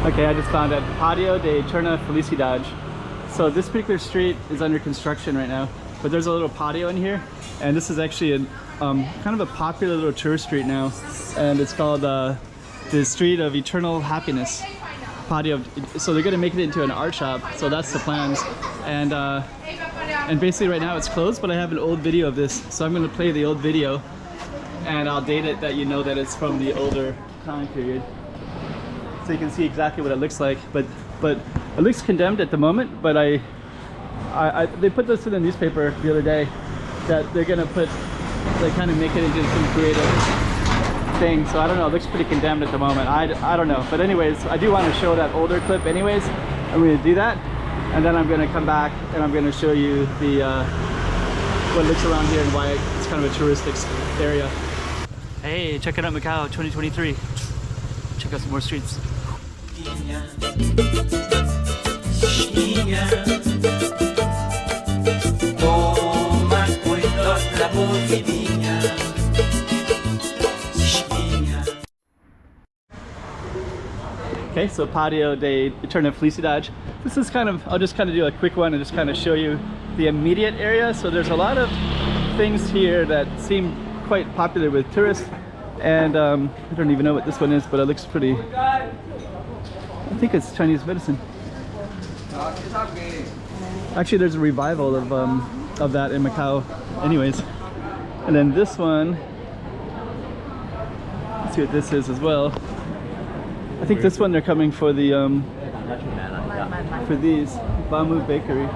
Okay, I just found it. Patio de Eterna Felicidade. So this particular street is under construction right now, but there's a little patio in here, and this is actually a kind of a popular little tourist street now, and it's called the Street of Eternal Happiness. Patio. So they're gonna make it into an art shop. So that's the plans, and basically right now it's closed. But I have an old video of this, so I'm gonna play the old video, and I'll date it that you know that it's from the older time period. So you can see exactly what it looks like, but it looks condemned at the moment. But they put this in the newspaper the other day that they're gonna they kind of make it into some creative thing. So I don't know, it looks pretty condemned at the moment. I don't know, but anyways, I do want to show that older clip anyways. I'm going to do that, and then I'm going to come back and I'm going to show you the what looks around here and why it's kind of a touristic area. Hey, check it out, Macau 2023. Check out some more streets. Okay, so Patio de Eterna Felicidade. This is kind of, I'll just kind of do a quick one and just kind of show you the immediate area. So there's a lot of things here that seem quite popular with tourists, and I don't even know what this one is, but it looks pretty, I think it's Chinese medicine. Actually, there's a revival of that in Macau anyways. And then this one, let's see what this is as well. I think this one they're coming for the for these Bamboo Bakery.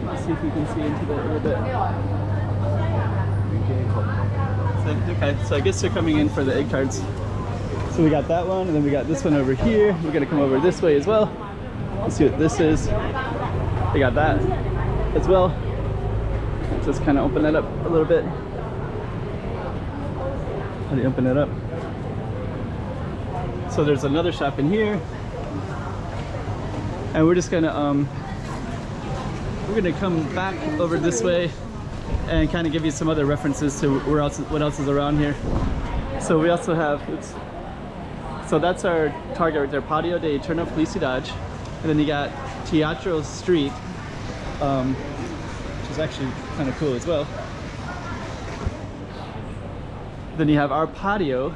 Let's see if we can see into that a little bit. Okay, so I guess they're coming in for the egg tarts. So we got that one, and then we got this one over here. We're gonna come over this way as well. Let's see what this is. They got that as well. Let's just kind of open that up a little bit. How do you open it up? So there's another shop in here, and we're just gonna come back over this way and kind of give you some other references to what else is around here. So we also have, so that's our target right there, Patio de Eterna Felicidade, and then you got Teatro Street, which is actually kind of cool as well. Then you have our patio.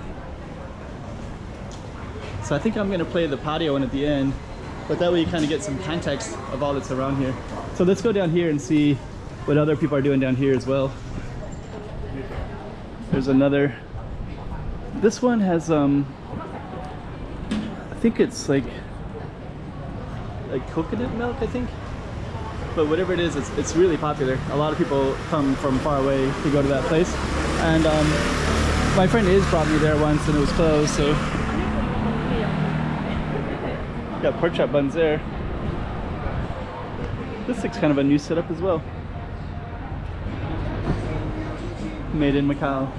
So I think I'm going to play the patio one at the end, but that way you kind of get some context of all that's around here. So let's go down here and see what other people are doing down here as well. There's another, this one has I think it's like coconut milk, I think, but whatever it is, it's really popular. A lot of people come from far away to go to that place, and my friend Iz brought me there once and it was closed, so got pork chop buns there. This looks kind of a new setup as well. Made in Macau.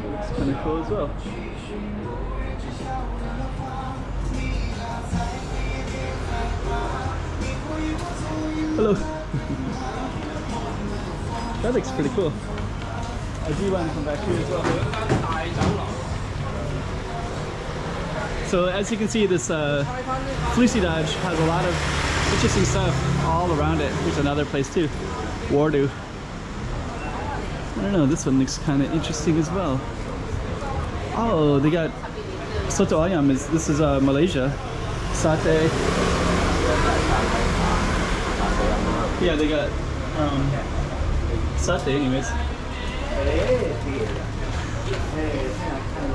Looks kind of cool as well. Hello. That looks pretty cool. I do want to come back here as well. So as you can see, this Felicidade has a lot of interesting stuff all around it. Here's another place too, Wardu. I don't know, this one looks kind of interesting as well. Oh, they got soto ayam. This is Malaysia. Satay. Yeah, they got satay anyways.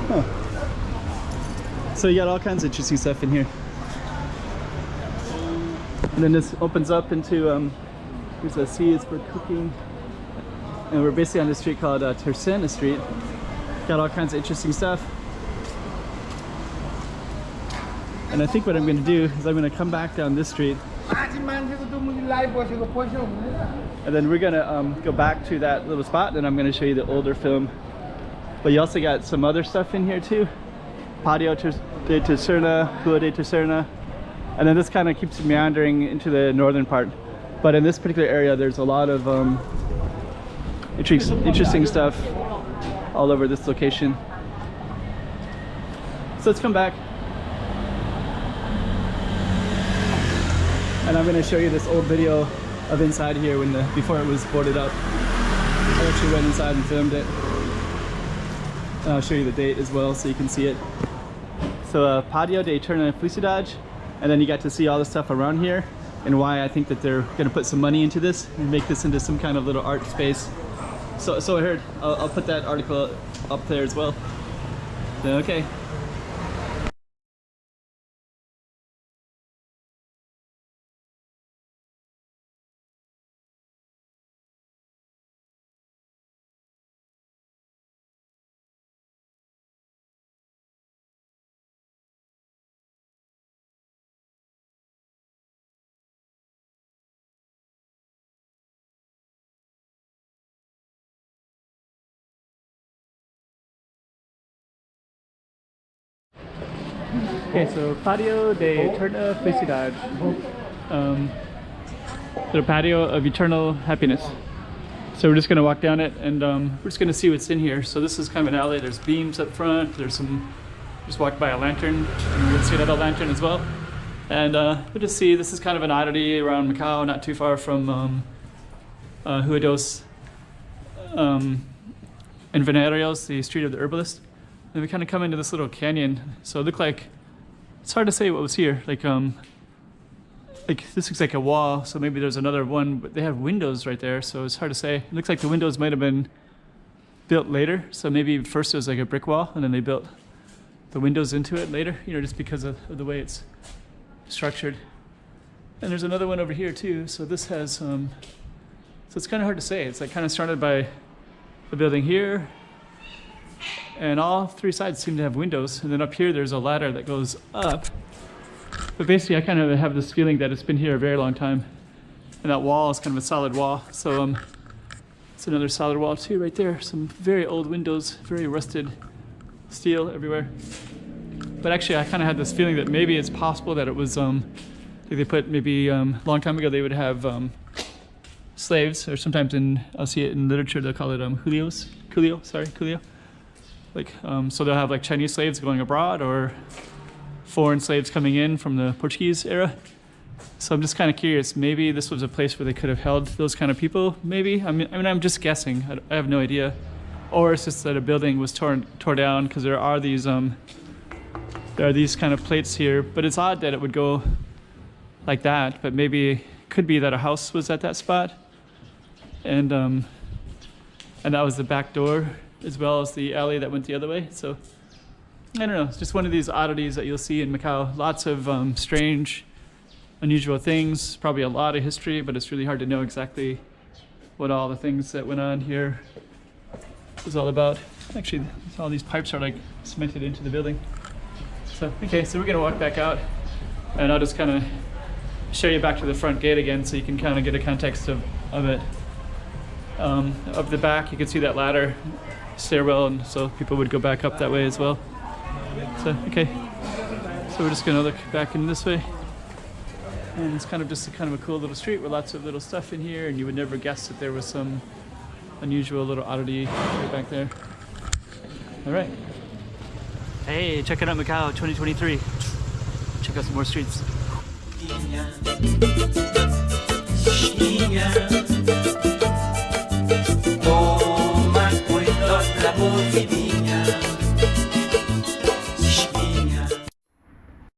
Huh. So you got all kinds of interesting stuff in here. And then this opens up into, here's a sea is for cooking. And we're basically on this street called Eterna Street. Got all kinds of interesting stuff. And I think what I'm going to do is I'm going to come back down this street. And then we're going to go back to that little spot, and I'm going to show you the older film. But you also got some other stuff in here too. Patio de Eterna, Rua de Eterna. And then this kind of keeps meandering into the northern part. But in this particular area, there's a lot of interesting stuff all over this location. So let's come back. And I'm gonna show you this old video of inside here before it was boarded up. I actually went inside and filmed it. And I'll show you the date as well so you can see it. So Patio de Eterna Felicidade, and then you got to see all the stuff around here and why I think that they're gonna put some money into this and make this into some kind of little art space. So I heard. I'll put that article up there as well. Okay. Okay, so Patio de Eterna Felicidade, the patio of eternal happiness. So we're just gonna walk down it, and we're just gonna see what's in here. So this is kind of an alley. There's beams up front. There's some. Just walked by a lantern, and we're gonna see another lantern as well. And we'll just see. This is kind of an oddity around Macau, not too far from Huedos Invernarios, the street of the herbalist. And we kind of come into this little canyon. So it looked like. It's hard to say what was here. Like this looks like a wall, so maybe there's another one, but they have windows right there, so it's hard to say. It looks like the windows might have been built later, so maybe first it was like a brick wall, and then they built the windows into it later, you know, just because of the way it's structured. And there's another one over here too, so this has, so it's kind of hard to say. It's like kind of started by the building here, and all three sides seem to have windows, and then up here there's a ladder that goes up. But basically I kind of have this feeling that it's been here a very long time, and that wall is kind of a solid wall. So it's another solid wall too right there. Some very old windows, very rusted steel everywhere. But actually I kind of had this feeling that maybe it's possible that it was they put maybe a long time ago they would have slaves, or sometimes I'll see it in literature, they'll call it Coolio. Like, so they'll have like Chinese slaves going abroad, or foreign slaves coming in from the Portuguese era. So I'm just kind of curious, maybe this was a place where they could have held those kind of people, maybe. I mean I'm just guessing, I have no idea. Or it's just that a building was tore down, because there are these kind of plates here, but it's odd that it would go like that, but maybe it could be that a house was at that spot. And that was the back door, as well as the alley that went the other way. So I don't know, it's just one of these oddities that you'll see in Macau. Lots of strange, unusual things, probably a lot of history, but it's really hard to know exactly what all the things that went on here was all about. Actually, all these pipes are like cemented into the building. So, okay, so we're gonna walk back out, and I'll just kind of show you back to the front gate again so you can kind of get a context of it. Up the back, you can see that ladder, stairwell, and so people would go back up that way as well. So, okay, so we're just gonna look back in this way, and it's kind of just a cool little street with lots of little stuff in here, and you would never guess that there was some unusual little oddity right back there. All right. Hey, check it out, Macau 2023. Check out some more streets. Toma cuidado la voz.